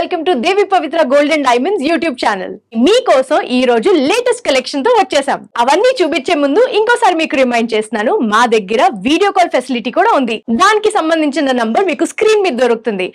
Welcome to Devi Pavitra gold and diamonds YouTube channel. మీకోసం ఈ రోజు లేటెస్ట్ కలెక్షన్ తో వచ్చేసాం. అవన్నీ చూపించే ముందు ఇంకోసారి మీకు రిమైండ్ చేస్తున్నాను, మా దగ్గర వీడియో కాల్ ఫెసిలిటీ కూడా ఉంది. దానికి సంబంధించిన నంబర్ మీకు స్క్రీన్ మీద దొరుకుతుంది.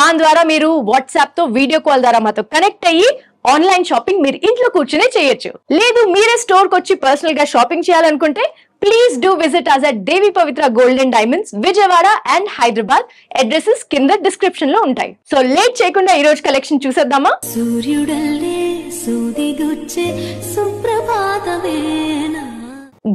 దాని ద్వారా మీరు వాట్సాప్ తో వీడియో కాల్ ద్వారా మాతో కనెక్ట్ అయ్యి ఆన్లైన్ షాపింగ్ మీరు ఇంట్లో కూర్చునే చేయొచ్చు. లేదు మీరే స్టోర్ కి వచ్చి పర్సనల్ గా షాపింగ్ చేయాలనుకుంటే please do visit us at Devi Pavitra gold and diamonds, Vijayawada and Hyderabad. Addresses కింద డిస్క్రిప్షన్ లో ఉంటాయి. సో లేట్ చేయకుండా ఈ రోజు కలెక్షన్ చూసేద్దామా. సూర్యుడల్లే సూదిగుచ్చే సుప్రభాతమేనా.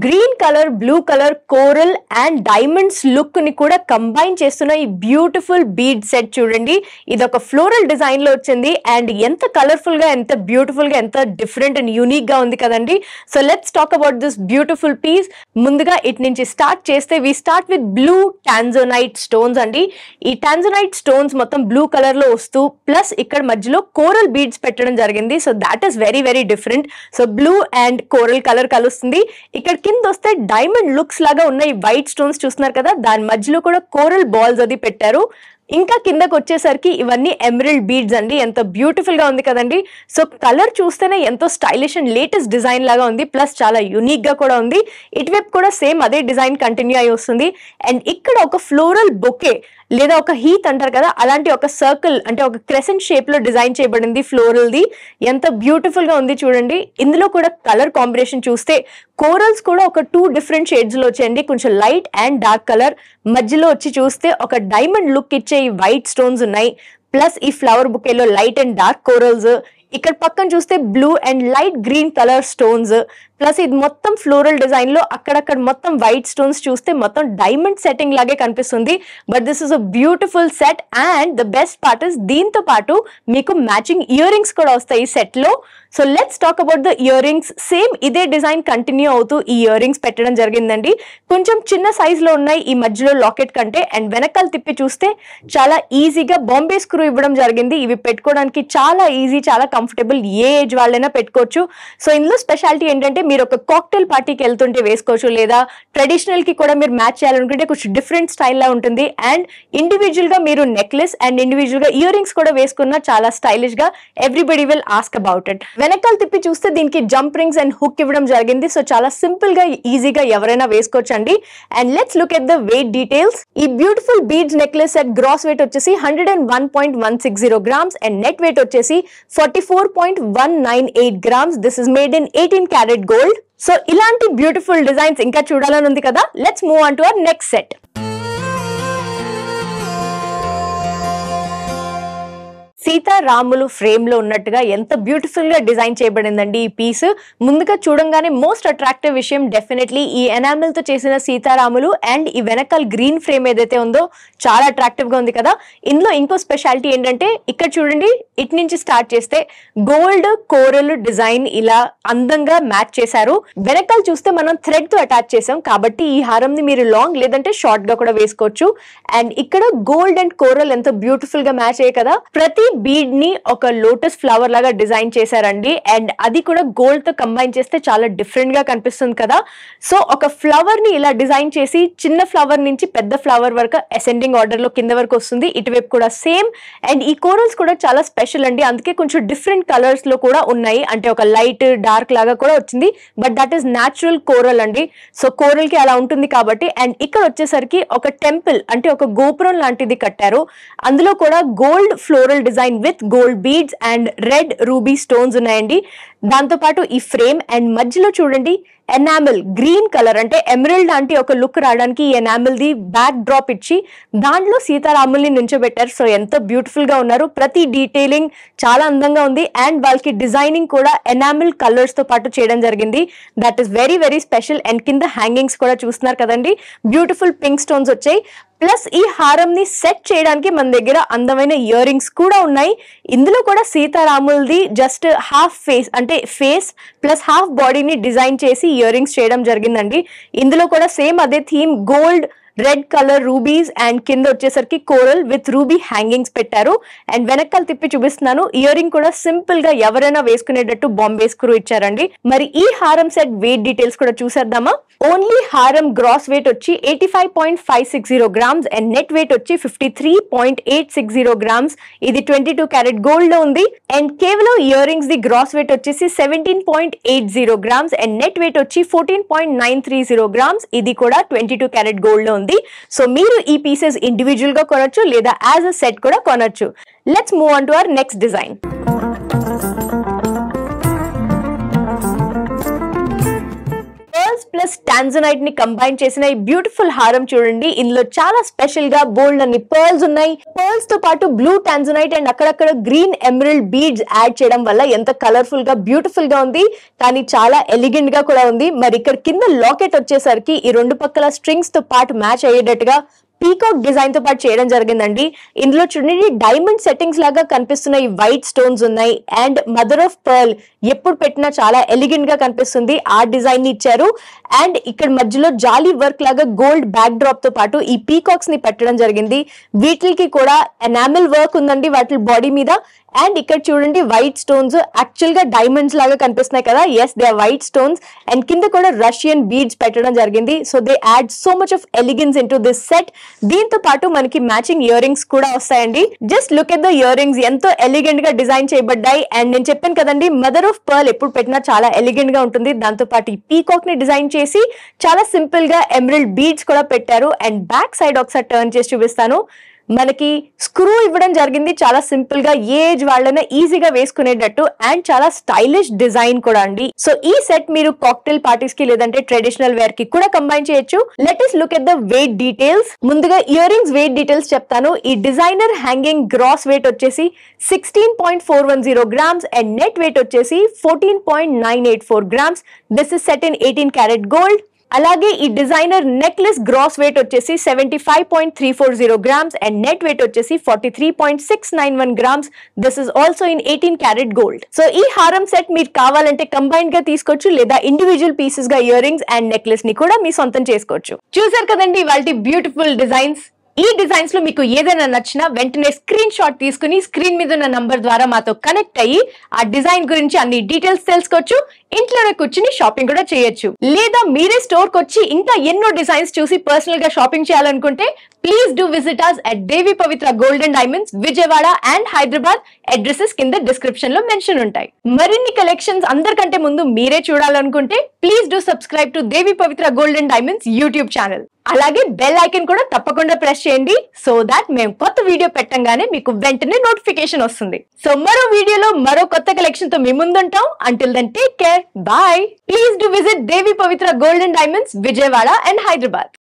Green colour, blue colour, coral and diamonds look ని కూడా కంబైన్ చేస్తున్న ఈ బ్యూటిఫుల్ బీడ్ సెట్ చూడండి. ఇది ఒక ఫ్లోరల్ డిజైన్ లో వచ్చింది అండ్ ఎంత కలర్ఫుల్ గా, ఎంత బ్యూటిఫుల్ గా, ఎంత డిఫరెంట్ అండ్ యూనిక్ గా ఉంది కదండి. So let's talk about this beautiful piece. ముందుగా ఇటు నుంచి స్టార్ట్ చేస్తే we start with blue tanzanite stones అండి. ఈ టాంజోనైట్ స్టోన్స్ మొత్తం బ్లూ కలర్ లో వస్తూ ప్లస్ ఇక్కడ మధ్యలో కోరల్ బీడ్స్ పెట్టడం జరిగింది. So that is very very different. So blue and coral colour కలుస్తుంది. ఇక్కడ కింద వస్తే డైమండ్ లుక్స్ లాగా ఉన్న ఈ వైట్ స్టోన్స్ చూస్తున్నారు కదా, దాని మధ్యలో కూడా కోరల్ బాల్స్ అది పెట్టారు. ఇంకా కిందకు వచ్చేసరికి ఇవన్నీ ఎమరల్డ్ బీడ్స్ అండి. ఎంత బ్యూటిఫుల్ గా ఉంది కదండి. సో కలర్ చూస్తేనే ఎంతో స్టైలిష్ అండ్ లేటెస్ట్ డిజైన్ లాగా ఉంది, ప్లస్ చాలా యూనిక్ గా కూడా ఉంది. ఇటువైపు కూడా సేమ్ అదే డిజైన్ కంటిన్యూ అయి వస్తుంది. అండ్ ఇక్కడ ఒక ఫ్లోరల్ బొకే లేదా ఒక హీత్ అంటారు కదా, అలాంటి ఒక సర్కిల్ అంటే ఒక క్రెసెంట్ షేప్ లో డిజైన్ చేయబడింది ఫ్లోరల్ ది. ఎంత బ్యూటిఫుల్ గా ఉంది చూడండి. ఇందులో కూడా కలర్ కాంబినేషన్ చూస్తే కోరల్స్ కూడా ఒక 2 డిఫరెంట్ షేడ్స్ లో వచ్చాయండి. కొంచెం లైట్ అండ్ డార్క్ కలర్, మధ్యలో వచ్చి చూస్తే ఒక డైమండ్ లుక్ ఇచ్చే ఈ వైట్ స్టోన్స్ ఉన్నాయి. ప్లస్ ఈ ఫ్లవర్ బుకేలో లైట్ అండ్ డార్క్ కోరల్స్, ఇక్కడ పక్కన చూస్తే blue and light green colour stones, plus ఇది మొత్తం ఫ్లోరల్ డిజైన్ లో అక్కడక్కడ మొత్తం వైట్ స్టోన్స్ చూస్తే మొత్తం డైమండ్ సెట్టింగ్ లాగే కనిపిస్తుంది. But this is a beautiful set and the best part is దీంతో పాటు మీకు మ్యాచింగ్ ఇయర్ రింగ్స్ కూడా వస్తాయి ఈ సెట్ లో. So let's talk about the ear rings. Same ఇదే డిజైన్ కంటిన్యూ అవుతూ ఈ ఇయర్ రింగ్స్ పెట్టడం జరిగిందండి. కొంచెం చిన్న సైజ్ లో ఉన్నాయి ఈ మధ్యలో లాకెట్ కంటే. అండ్ వెనకాల తిప్పి చూస్తే చాలా ఈజీగా బాంబే స్క్రూ ఇవ్వడం జరిగింది. ఇవి పెట్టుకోవడానికి చాలా ఈజీ, చాలా కంఫర్టబుల్, ఏ ఏజ్ వాళ్ళైనా పెట్టుకోవచ్చు. సో ఇందులో స్పెషాలిటీ ఏంటంటే మీరు ఒక కాక్టైల్ పార్టీకి వెళ్తుంటే వేసుకోవచ్చు, లేదా ట్రెడిషనల్ కి కూడా మీరు మ్యాచ్ చేయాలనుకుంటే కొంచెం డిఫరెంట్ స్టైల్ లా ఉంటుంది. అండ్ ఇండివిజువల్ గా మీరు నెక్లెస్ అండ్ ఇండివిజువల్ గా ఇయర్ రింగ్స్ కూడా వేసుకున్నా చాలా స్టైలిష్ గా everybody will ask about it. వెనకాల తిప్పి చూస్తే దీనికి జంప్ రింగ్స్ అండ్ హుక్ ఇవ్వడం జరిగింది. సో చాలా సింపుల్ గా ఈజీగా ఎవరైనా వేసుకోవచ్చు అండి. And let's look at the weight details. ఈ beautiful beads necklace set gross weight వచ్చేసి 101.160 grams అండ్ నెట్ వెయిట్ వచ్చేసి 44.198 grams. This is made in 18 karat gold. So ఇలాంటి బ్యూటిఫుల్ డిజైన్స్ ఇంకా చూడాలని ఉంది కదా. Let's move on to our next set. సీతారాములు frame లో ఉన్నట్టుగా ఎంత బ్యూటిఫుల్ గా డిజైన్ చేయబడిందండి ఈ పీస్. ముందుగా చూడంగానే మోస్ట్ అట్రాక్టివ్ విషయం డెఫినెట్లీ ఈ ఎనామిల్ తో చేసిన సీతారాములు అండ్ ఈ వెనకాల గ్రీన్ ఫ్రేమ్ ఏదైతే ఉందో చాలా అట్రాక్టివ్ గా ఉంది కదా. ఇందులో ఇంకో స్పెషాలిటీ ఏంటంటే ఇక్కడ చూడండి, ఇటు నుంచి స్టార్ట్ చేస్తే గోల్డ్ కోరల్ డిజైన్ ఇలా అందంగా మ్యాచ్ చేశారు. వెనకాల చూస్తే మనం థ్రెడ్ తో అటాచ్ చేసాం కాబట్టి ఈ హారం ని మీరు లాంగ్ లేదంటే షార్ట్ గా కూడా వేసుకోవచ్చు. అండ్ ఇక్కడ గోల్డ్ అండ్ కోరల్ ఎంత బ్యూటిఫుల్ గా మ్యాచ్ అయ్యాయి కదా. ప్రతి బీడ్ ని ఒక లోటస్ ఫ్లవర్ లాగా డిజైన్ చేశారండి. అండ్ అది కూడా గోల్డ్ తో కంబైన్ చేస్తే చాలా డిఫరెంట్ గా కనిపిస్తుంది కదా. సో ఒక ఫ్లవర్ ని ఇలా డిజైన్ చేసి చిన్న ఫ్లవర్ నుంచి పెద్ద ఫ్లవర్ వరకు అసెండింగ్ ఆర్డర్ లో కింద వరకు వస్తుంది. ఇటువైపు కూడా సేమ్. అండ్ ఈ కోరల్స్ కూడా చాలా స్పెషల్ అండి, అందుకే కొంచెం డిఫరెంట్ కలర్స్ లో కూడా ఉన్నాయి. అంటే ఒక లైట్ డార్క్ లాగా కూడా వచ్చింది, but that is natural coral అండి. సో కోరల్ కి అలా ఉంటుంది కాబట్టి. అండ్ ఇక్కడ వచ్చేసరికి ఒక టెంపుల్ అంటే ఒక గోపురం లాంటిది కట్టారు. అందులో కూడా gold floral design with gold beads and red ruby stones ఉన్నాయండి. దాంతో పాటు ఈ ఫ్రేమ్ అండ్ మధ్యలో చూడండి ఎనామిల్ గ్రీన్ కలర్ అంటే ఎమరల్డ్ లాంటి ఒక లుక్ రావడానికి ఈ ఎనామిల్ ది బ్యాక్ డ్రాప్ ఇచ్చి దాంట్లో సీతారాముల్ని నుంచోబెట్టారు. సో ఎంత బ్యూటిఫుల్ గా ఉన్నారు. ప్రతి డీటెయిలింగ్ చాలా అందంగా ఉంది. అండ్ వాళ్ళకి డిజైనింగ్ కూడా ఎనామిల్ కలర్స్ తో పాటు చేయడం జరిగింది. That is very very special. And కింద హ్యాంగింగ్స్ కూడా చూస్తున్నారు కదండి, బ్యూటిఫుల్ పింక్ స్టోన్స్ వచ్చాయి. ప్లస్ ఈ హారం ని సెట్ చేయడానికి మన దగ్గర అందమైన ఇయర్ రింగ్స్ కూడా ఉన్నాయి. ఇందులో కూడా సీతారాములది జస్ట్ హాఫ్ ఫేస్ అంటే ఫేస్ ప్లస్ హాఫ్ బాడీని డిజైన్ చేసి ఇయర్ రింగ్స్ చేయడం జరిగిందండి. ఇందులో కూడా సేమ్ అదే theme gold red colour rubies and కింద వచ్చేసరికి కోరల్ విత్ రూబీ హ్యాంగింగ్స్ పెట్టారు. అండ్ వెనకాల తిప్పి చూపిస్తున్నాను, ఇయర్ రింగ్ కూడా సింపుల్ గా ఎవరైనా వేసుకునేటట్టు బాంబే స్క్రూ ఇచ్చారండి. మరి ఈ హారం సెట్ వెయిట్ డీటెయిల్స్ కూడా చూసేద్దామా. ఓన్లీ హారం గ్రాస్ వెయిట్ వచ్చి 85.560 గ్రామ్స్ అండ్ నెట్ వెయిట్ వచ్చి 53.860 గ్రామ్స్. ఇది 22 క్యారెట్ గోల్డ్ లో ఉంది. అండ్ కేవలం earrings the gross weight వచ్చేసి 17.80 గ్రామ్స్ అండ్ నెట్ వెయిట్ వచ్చి 14.930 గ్రామ్స్. ఇది కూడా 22 క్యారెట్ గోల్డ్ లో ఉంది. సో మీరు ఈ పీసెస్ ఇండివిజువల్ గా కొనొచ్చు లేదా యాజ్ అ సెట్ కూడా కొనొచ్చు. Let's move on to our next design. Plus tanzanite ని కంబైన్ చేసిన ఈ బ్యూటిఫుల్ హారం చూడండి. ఇందులో చాలా స్పెషల్ గా బోల్డ్ అన్ని పర్ల్స్ ఉన్నాయి. పర్ల్స్ తో పాటు బ్లూ టాంజనైట్ అండ్ అక్కడక్కడ గ్రీన్ ఎమరల్డ్ బీడ్స్ యాడ్ చేయడం వల్ల ఎంత కలర్ఫుల్ గా బ్యూటిఫుల్ గా ఉంది, కానీ చాలా ఎలిగెంట్ గా కూడా ఉంది. మరి ఇక్కడ కింద లాకెట్ వచ్చేసరికి ఈ రెండు పక్కల స్ట్రింగ్స్ తో పాటు మ్యాచ్ అయ్యేటట్టుగా పీకాక్ డిజైన్ తో పాటు చేయడం జరిగిందండి. ఇందులో చూడండి డైమండ్ సెట్టింగ్స్ లాగా కనిపిస్తున్న ఈ వైట్ స్టోన్స్ ఉన్నాయి. అండ్ మదర్ ఆఫ్ పర్ల్ ఎప్పుడు పెట్టినా చాలా ఎలిగెంట్ గా కనిపిస్తుంది, ఆ డిజైన్ ని ఇచ్చారు. అండ్ ఇక్కడ మధ్యలో జాలీ వర్క్ లాగా గోల్డ్ బ్యాక్ డ్రాప్ తో పాటు ఈ పీకాక్స్ ని పెట్టడం జరిగింది. వీటికి కూడా ఎనామిల్ వర్క్ ఉందండి వాటి బాడీ మీద. అండ్ ఇక్కడ చూడండి వైట్ స్టోన్స్ యాక్చువల్ గా డైమండ్స్ లాగా కనిపిస్తున్నాయి కదా, yes they are white stones. And కింద కూడా రష్యన్ బీడ్స్ పెట్టడం జరిగింది. So they add so much of elegance into this set. దీంతో పాటు మనకి మ్యాచింగ్ ఇయర్ రింగ్స్ కూడా వస్తాయండి. Just look at the earrings, ఎంతో ఎలిగెంట్ గా డిజైన్ చేయబడ్డాయి. అండ్ నేను చెప్పాను కదండి, మదర్ ఆఫ్ పర్ల్ ఎప్పుడు పెట్టినా చాలా ఎలిగెంట్ గా ఉంటుంది. దాంతో పాటు ఈ పీకాక్ ని డిజైన్ చేసి చాలా సింపుల్ గా ఎమరల్డ్ బీడ్స్ కూడా పెట్టారు. అండ్ బ్యాక్ సైడ్ ఒకసారి టర్న్ చేసి చూపిస్తాను. మనకి స్క్రూ ఇవ్వడం జరిగింది, చాలా సింపుల్ గా ఏ ఏజ్ వాళ్ళైనా ఈజీగా వేసుకునేటట్టు. అండ్ చాలా స్టైలిష్ డిజైన్ కూడా అండి. సో ఈ సెట్ మీరు కాక్టైల్ పార్టీస్ కి లేదంటే ట్రెడిషనల్ వేర్ కి కూడా కంబైన్ చేయొచ్చు. Let us look at the weight details. ముందుగా ఇయర్ రింగ్స్ వెయిట్ డీటెయిల్స్ చెప్తాను. ఈ డిజైనర్ హ్యాంగింగ్ గ్రాస్ వెయిట్ వచ్చేసి 16.410 గ్రామ్స్ అండ్ నెట్ వెయిట్ వచ్చేసి 14.984 grams. This is set in 18 carat gold. అలాగే ఈ డిజైనర్ నెక్లెస్ గ్రాస్ వెయిట్ వచ్చేసి 75.340 grams and net weight వచ్చేసి 43.691 grams. This is also in 18 carat gold. So ఈ హారం set మీరు కావాలంటే కంబైన్ గా తీసుకోవచ్చు లేదా ఇండివిజువల్ పీసెస్ గా ఇయర్ రింగ్స్ అండ్ నెక్లెస్ ని కూడా మీ సొంతం చేసుకోవచ్చు. చూసారు కదండి ఇవాల్టి బ్యూటిఫుల్ డిజైన్స్. ఈ డిజైన్స్ లో మీకు ఏదైనా నచ్చినా వెంటనే స్క్రీన్ షాట్ తీసుకుని స్క్రీన్ మీద ఉన్న నంబర్ ద్వారా మాతో కనెక్ట్ అయ్యి ఆ డిజైన్ గురించి అన్ని డీటెయిల్స్ తెలుసుకోవచ్చు. ఇంట్లోనే కూర్చుని షాపింగ్ కూడా చేయొచ్చు. లేదా మీరే స్టోర్ కి వచ్చి ఇంకా ఎన్నో డిజైన్స్ చూసి పర్సనల్ గా షాపింగ్ చేయాలనుకుంటే please do visit us at Devi Pavitra gold and diamonds, Vijayawada and Hyderabad. Addresses కింద డిస్క్రిప్షన్ లో మెన్షన్ ఉంటాయి. మరిన్ని కలెక్షన్స్ అందరికంటే ముందు మీరే చూడాలనుకుంటే please do subscribe to Devi Pavitra gold and diamonds YouTube channel. అలాగే బెల్ ఐకన్ కూడా తప్పకుండా ప్రెస్ చేయండి, సో దాట్ మేము కొత్త వీడియో పెట్టంగానే మీకు వెంటనే నోటిఫికేషన్ వస్తుంది. సో మరో వీడియోలో మరో కొత్త కలెక్షన్ తో మీ ముందుంటాం. Until then take care, bye. Please do visit Devi Pavitra gold and diamonds, Vijayawada and Hyderabad.